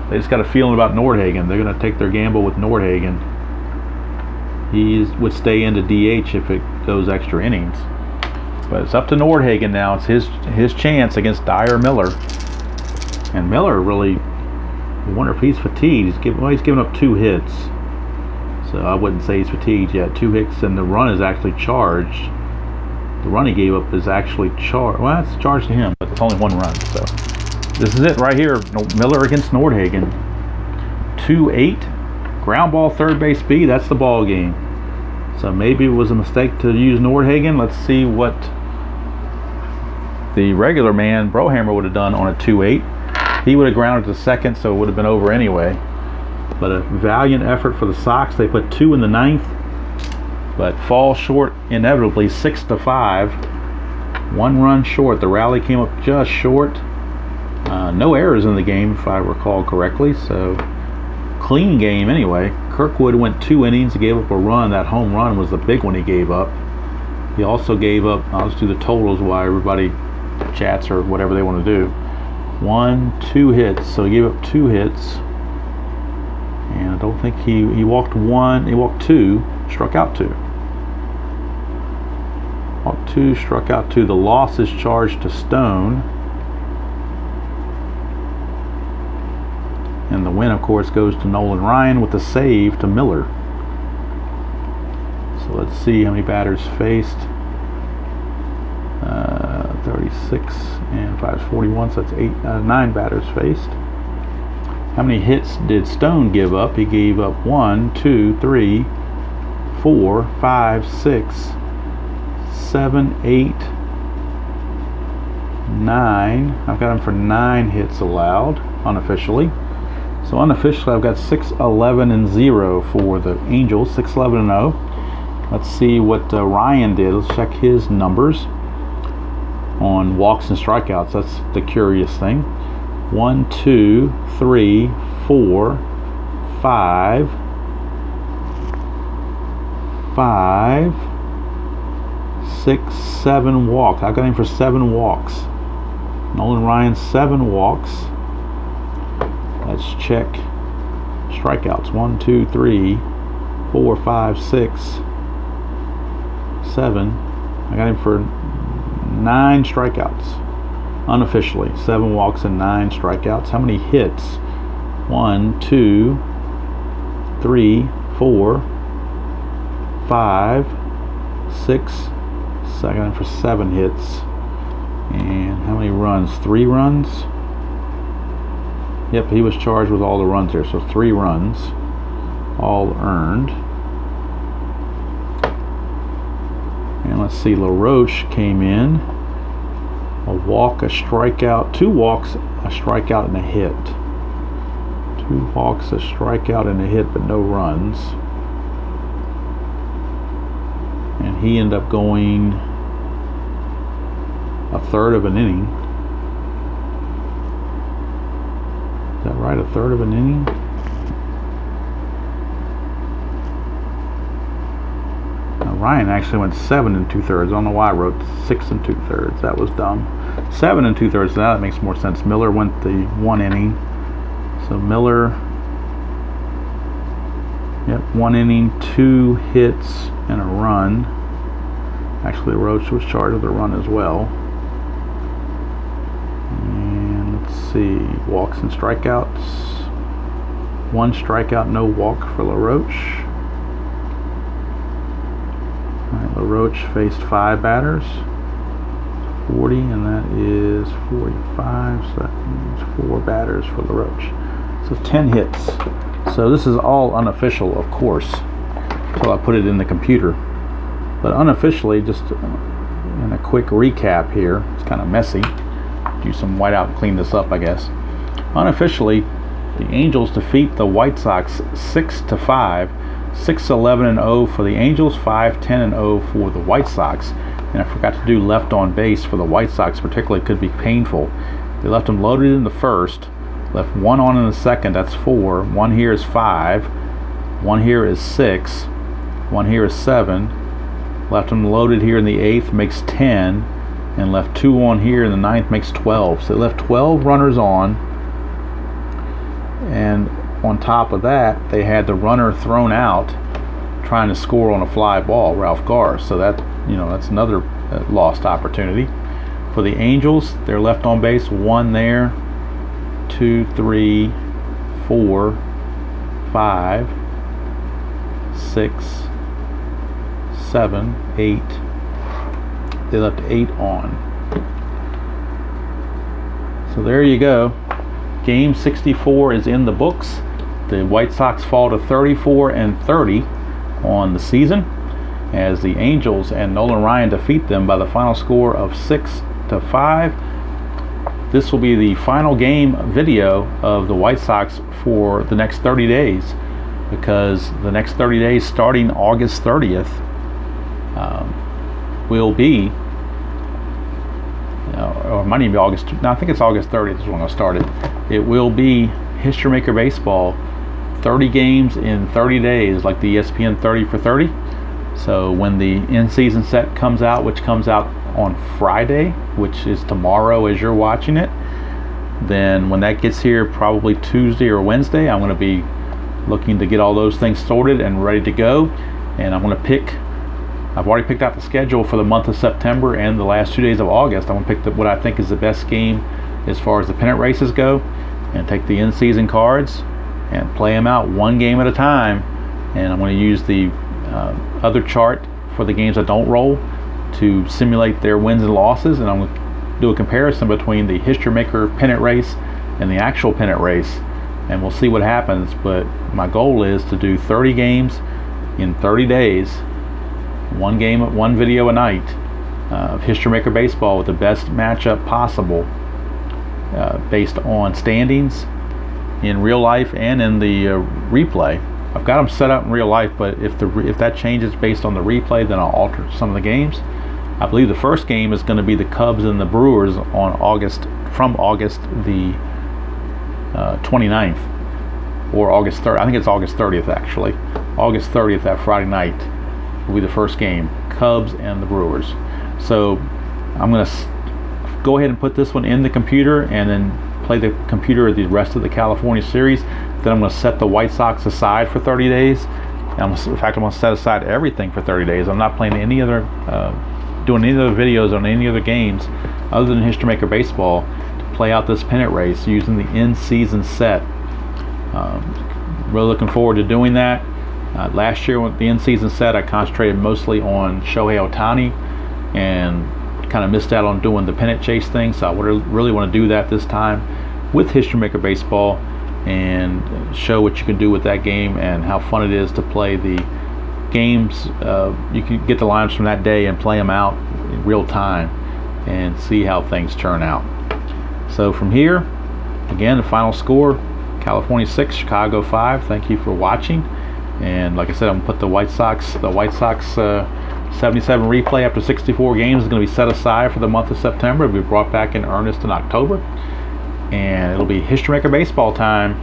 they just got a feeling about Nordhagen. They're going to take their gamble with Nordhagen. He would stay into DH if it goes extra innings. But it's up to Nordhagen now. It's his chance against Dyer Miller. And Miller really, you wonder if he's fatigued. He's given up 2 hits. So I wouldn't say he's fatigued yet. 2 hits, and the run is actually charged. The run he gave up is actually charged. Well, it's charged to him, but it's only 1 run. So this is it right here. Miller against Nordhagen. 2-8. Ground ball, third base B. That's the ball game. So maybe it was a mistake to use Nordhagen. Let's see what the regular man, Brohammer, would have done on a 2-8. He would have grounded to second, so it would have been over anyway. But a valiant effort for the Sox. They put 2 in the 9th, but fall short inevitably, 6-5. 1 run short. The rally came up just short. No errors in the game, if I recall correctly. So clean game anyway. Kirkwood went 2 innings. He gave up a run. That home run was the big one he gave up. He also gave up, I'll just do the totals while everybody chats or whatever they want to do. 1, 2 hits. So he gave up 2 hits. And I don't think he walked 1, he walked 2, struck out 2. Walked 2, struck out 2. The loss is charged to Stone. And the win, of course, goes to Nolan Ryan with the save to Miller. So let's see how many batters faced. 36 and 5 is 41, so that's 9 batters faced. How many hits did Stone give up? He gave up 1, 2, 3, 4, 5, 6, 7, 8, 9. I've got him for 9 hits allowed unofficially. So unofficially, I've got 6, 11, and 0 for the Angels. 6, 11, and 0. Let's see what Ryan did. Let's check his numbers on walks and strikeouts. That's the curious thing. 1, 2, 3, 4, 5, 6, 7 walks. I got him for 7 walks. Nolan Ryan, 7 walks. Let's check strikeouts. 1, 2, 3, 4, 5, 6, 7. I got him for 9 strikeouts. Unofficially, 7 walks and 9 strikeouts. How many hits? 1, 2, 3, 4, 5, 6. So I got him for 7 hits. And how many runs? 3 runs? Yep, he was charged with all the runs there. So 3 runs, all earned. And let's see, LaRoche came in. A walk, a strikeout, 2 walks, a strikeout, and a hit. 2 walks, a strikeout, and a hit, but no runs. And he ended up going a third of an inning. Is that right? A third of an inning? Ryan actually went 7 2/3. I don't know why I wrote 6 2/3. That was dumb. 7 2/3. Now that makes more sense. Miller went the 1 inning. So Miller, yep, 1 inning, 2 hits, and a run. Actually, Roach was charged with a run as well. And let's see, walks and strikeouts. 1 strikeout, no walk for LaRoche. LaRoche faced 5 batters, 40, and that is 45, so that means 4 batters for LaRoche. So 10 hits. So this is all unofficial, of course, until I put it in the computer. But unofficially, just in a quick recap here, it's kind of messy. Do some whiteout and clean this up, I guess. Unofficially, the Angels defeat the White Sox 6-5. 6-11-0 for the Angels, 5-10-0 for the White Sox. And I forgot to do left on base for the White Sox, particularly could be painful. They left them loaded in the first, left 1 on in the second, that's 4. 1 here is 5. 1 here is 6. 1 here is 7. Left them loaded here in the 8th, makes 10. And left 2 on here in the 9th, makes 12. So they left 12 runners on. And on top of that, they had the runner thrown out trying to score on a fly ball, Ralph Garr. So that, that's another lost opportunity. For the Angels, they're left on base 1 there, 2, 3, 4, 5, 6, 7, 8. They left 8 on. So there you go. Game 64 is in the books. The White Sox fall to 34-30 on the season as the Angels and Nolan Ryan defeat them by the final score of 6-5. This will be the final game video of the White Sox for the next 30 days, because the next 30 days starting August 30th will be, or it might even be August, no, I think it's August 30th is when I'll start it. It will be History Maker Baseball, 30 games in 30 days, like the ESPN 30 for 30. So when the in-season set comes out, which comes out on Friday, which is tomorrow as you're watching it, then when that gets here, probably Tuesday or Wednesday, I'm going to be looking to get all those things sorted and ready to go. And I'm going to I've already picked out the schedule for the month of September and the last 2 days of August. I'm going to pick what I think is the best game as far as the pennant races go, and take the in-season cards and play them out 1 game at a time. And I'm going to use the other chart for the games that don't roll to simulate their wins and losses, and I'm going to do a comparison between the History Maker pennant race and the actual pennant race, and we'll see what happens. But my goal is to do 30 games in 30 days, 1 game, 1 video a night of History Maker Baseball with the best matchup possible, based on standings in real life and in the replay. I've got them set up in real life, but if that changes based on the replay, then I'll alter some of the games. I believe the first game is going to be the Cubs and the Brewers on August the 29th, or August 3rd. I think it's August 30th actually. August 30th, that Friday night, will be the first game, Cubs and the Brewers. So I'm going to go ahead and put this one in the computer and then play the computer the rest of the California series. Then I'm going to set the White Sox aside for 30 days. In fact, I'm going to set aside everything for 30 days. I'm not playing any other, doing any other videos on any other games other than History Maker Baseball to play out this pennant race using the in-season set. Really looking forward to doing that. Last year with the in-season set, I concentrated mostly on Shohei Ohtani and kind of missed out on doing the pennant chase thing, so I would really want to do that this time with History Maker Baseball and show what you can do with that game and how fun it is to play the games. You can get the lines from that day and play them out in real time and see how things turn out. So from here, again, the final score: California 6, Chicago 5. Thank you for watching. And like I said, I'm gonna put the White Sox 77 replay after 64 games is going to be set aside for the month of September. It'll be brought back in earnest in October, and it'll be History Maker Baseball time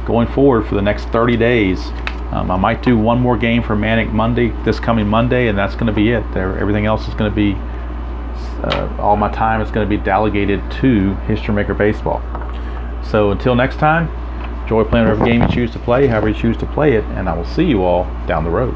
going forward for the next 30 days. I might do one more game for Manic Monday, this coming Monday, and that's going to be it. Everything else is going to be, all my time is going to be delegated to History Maker Baseball. So until next time, enjoy playing whatever game you choose to play, however you choose to play it, and I will see you all down the road.